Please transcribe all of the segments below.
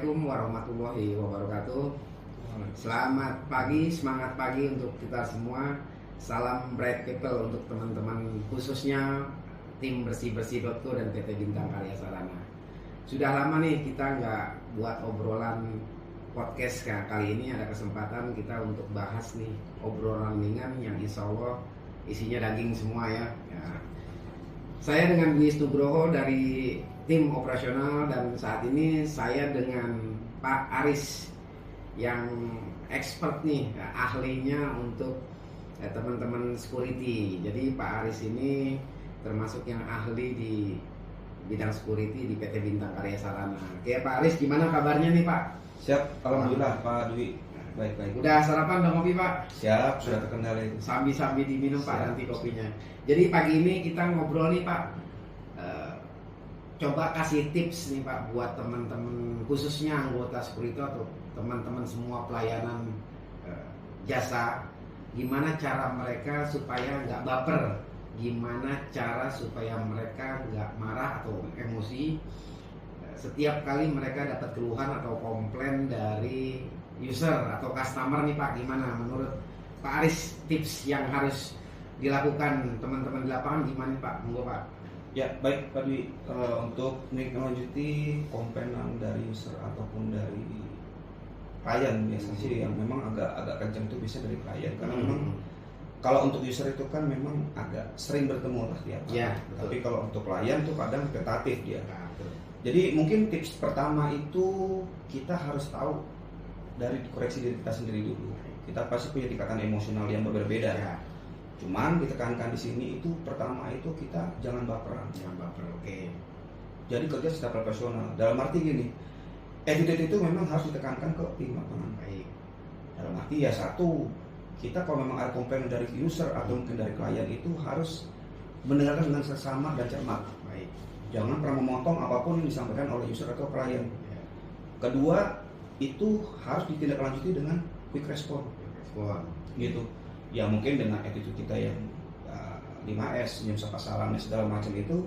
Assalamualaikum warahmatullahi wabarakatuh. Selamat pagi, semangat pagi untuk kita semua. Salam Bright People untuk teman-teman, khususnya tim bersih-bersih.co dan PT Bintang Karya Sarana. Sudah lama nih kita nggak buat obrolan podcast. Kali ini ada kesempatan kita untuk bahas nih obrolan ringan yang insya Allah isinya daging semua ya. Saya dengan Dwi Nugroho dari tim operasional, dan saat ini saya dengan Pak Aris yang expert nih, ahlinya untuk teman-teman security. Jadi Pak Aris ini termasuk yang ahli di bidang security di PT Bintang Karya Sarana. Oke Pak Aris, gimana kabarnya nih Pak? Siap, alhamdulillah Pak Dwi. Baik. Udah sarapan, udah ngopi Pak? Siap, sudah terkendali. Sambil diminum Pak Siap. nanti kopinya. Jadi pagi ini kita ngobrol nih Pak. Coba kasih tips nih Pak buat teman-teman, khususnya anggota security atau teman-teman semua pelayanan jasa. Gimana cara mereka supaya nggak baper? Gimana cara supaya mereka nggak marah atau emosi setiap kali mereka dapat keluhan atau komplain dari user atau customer nih Pak? Gimana menurut Pak Aris tips yang harus dilakukan teman-teman di lapangan gimana Pak? Monggo Pak. Ya, baik Pak Dwi. Untuk melanjuti komplainan dari user ataupun dari klien, biasanya sih yang memang agak kencang itu bisa dari klien, karena memang kalau untuk user itu kan memang agak sering bertemu lah tiap hari. Ya, tapi kalau untuk klien tuh kadang tentatif dia. Nah, Jadi mungkin tips pertama itu kita harus tahu dari koreksi diri kita sendiri dulu. Kita pasti punya tingkatan emosional yang berbeda. Ya. Cuman ditekankan di sini itu pertama itu kita jangan baperan. Jangan baper, oke. Jadi kerja secara profesional. Dalam arti gini, attitude itu memang harus ditekankan ke tim lapangan. Baik. Dalam arti ya satu, kita kalau memang ada komplain dari user atau mungkin dari klien itu harus mendengarkan dengan seksama dan cermat. Baik. Jangan pernah memotong apapun yang disampaikan oleh user atau klien. Ya. Kedua, itu harus ditindaklanjuti dengan quick response. Respon. Gitu. Ya mungkin dengan attitude kita yang 5S, senyum sapa salam segala macam itu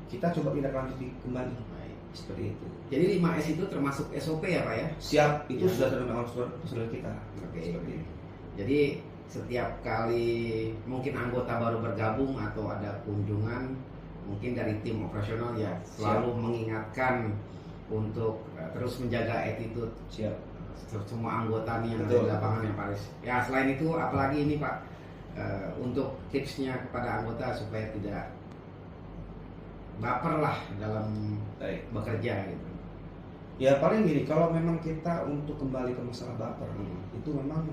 kita coba tindak lanjuti kembali. Baik. Seperti itu. Jadi 5S itu termasuk SOP ya Pak ya? Siap, itu Ya. sudah termasuk prosedur kita. Oke. Seperti itu. Jadi setiap kali mungkin anggota baru bergabung atau ada kunjungan, mungkin dari tim operasional ya selalu mengingatkan untuk terus menjaga attitude Siap. semua anggota nih yang ada Betul. di lapangan ya Pak Aris. Ya selain itu apalagi ini Pak untuk tipsnya kepada anggota supaya tidak baper lah dalam Baik. bekerja gitu. Ya paling gini, kalau memang kita untuk kembali ke masalah baper, itu memang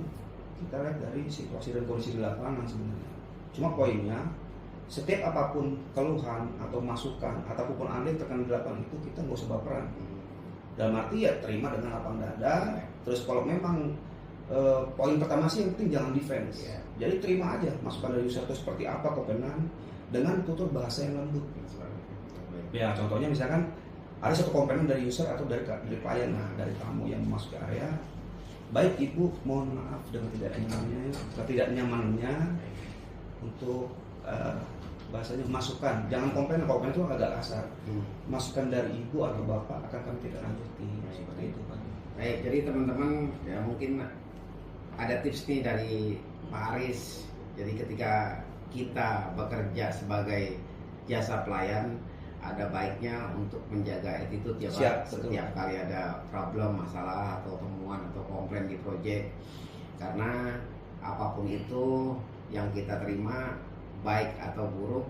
kita lihat dari situasi dan kondisi di lapangan sebenarnya. Cuma poinnya, setiap apapun keluhan atau masukan ataupun andai tekan di lapangan itu kita nggak usah baperan. Dalam arti ya terima dengan lapang dada. Terus kalau memang poin pertama sih yang penting jangan defense. Ya. Jadi terima aja masukan dari user itu seperti apa kebenaran dengan tutur bahasa yang lembut. Ya contohnya misalkan ada satu komplain dari user atau dari klien, dari tamu yang masuk ke area. Baik ibu, mohon maaf dengan tidak nyamannya untuk bahasanya masukan. Jangan komplain itu agak kasar. Masukan dari ibu atau bapak akan kami tidak lanjuti. Seperti itu Pak. Baik, jadi teman-teman ya mungkin ada tips nih dari Pak Aris. Jadi ketika kita bekerja sebagai jasa pelayan, ada baiknya untuk menjaga attitude ya Pak. Siap, Setiap kali ada problem, masalah atau temuan atau komplain di proyek, karena apapun itu yang kita terima baik atau buruk,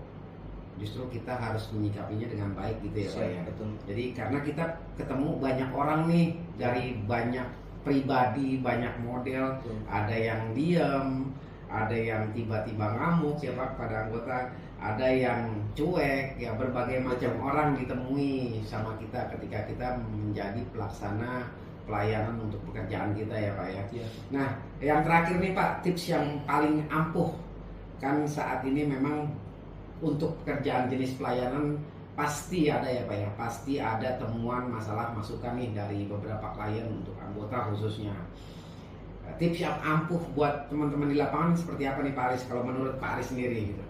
justru kita harus menyikapinya dengan baik gitu ya Pak ya. Betul. Jadi karena kita ketemu banyak orang nih dari banyak pribadi, banyak model, Betul. ada yang diam, ada yang tiba-tiba ngamuk ya Pak pada anggota, ada yang cuek, ya berbagai macam orang ditemui sama kita ketika kita menjadi pelaksana pelayanan untuk pekerjaan kita ya Pak ya. Ya. Nah, yang terakhir nih Pak, tips yang paling ampuh kan saat ini memang untuk pekerjaan jenis pelayanan pasti ada ya Pak ya, pasti ada temuan masalah masukan nih dari beberapa klien untuk anggota khususnya. Tips yang ampuh buat teman-teman di lapangan seperti apa nih Pak Aris kalau menurut Pak Aris sendiri gitu?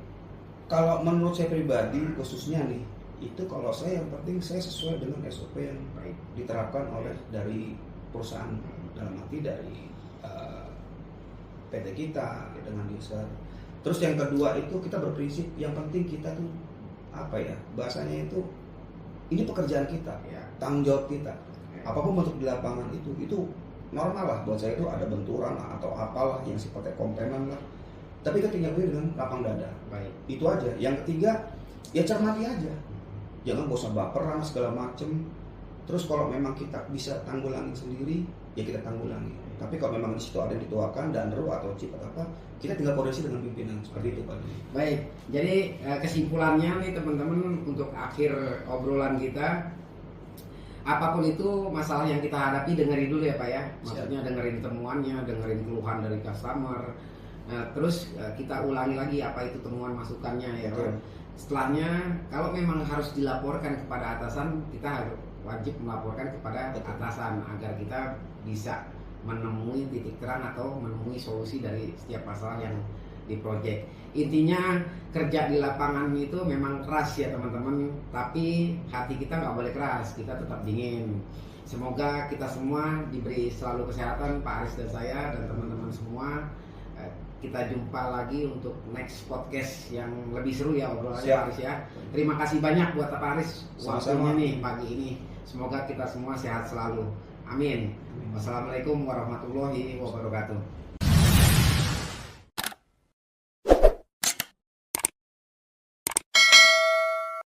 Kalau menurut saya pribadi khususnya nih Itu kalau saya yang penting saya sesuai dengan SOP yang Baik. diterapkan oleh dari perusahaan, dalam arti dari PT kita dengan user. Terus yang kedua itu kita berprinsip yang penting kita tuh apa ya, bahasanya itu ini pekerjaan kita, Ya. tanggung jawab kita. Ya. Apapun bentuk di lapangan itu normal lah buat saya, itu ada benturan lah, atau apalah yang sifatnya komplainan lah. Tapi kita tinggal dengan lapang dada. Baik. Itu aja. Yang ketiga ya cermati aja. Jangan bosan baperan segala macem. Terus kalau memang kita bisa tanggulangi sendiri, ya kita tanggulangi. Tapi kalau memang di situ ada yang dituakan, danro atau chip atau apa, kita tinggal koordinasi dengan pimpinan seperti itu Pak. Baik, jadi kesimpulannya nih teman-teman untuk akhir obrolan kita, apapun itu masalah yang kita hadapi dengerin dulu ya Pak ya. Maksudnya dengerin temuannya, dengerin keluhan dari customer. Terus kita ulangi lagi apa itu temuan masukannya ya kan. Setelahnya kalau memang harus dilaporkan kepada atasan, kita wajib melaporkan kepada atasan agar kita bisa menemui titik terang atau menemui solusi dari setiap masalah yang di project. Intinya kerja di lapangan itu memang keras ya teman-teman, tapi hati kita nggak boleh keras, kita tetap dingin. Semoga kita semua diberi selalu kesehatan, Pak Aris dan saya dan teman-teman semua. Kita jumpa lagi untuk next podcast yang lebih seru ya obrolannya Pak Aris ya. Terima kasih banyak buat Pak Aris waktunya nih pagi ini. Semoga kita semua sehat selalu. Amin. Wassalamualaikum warahmatullahi wabarakatuh.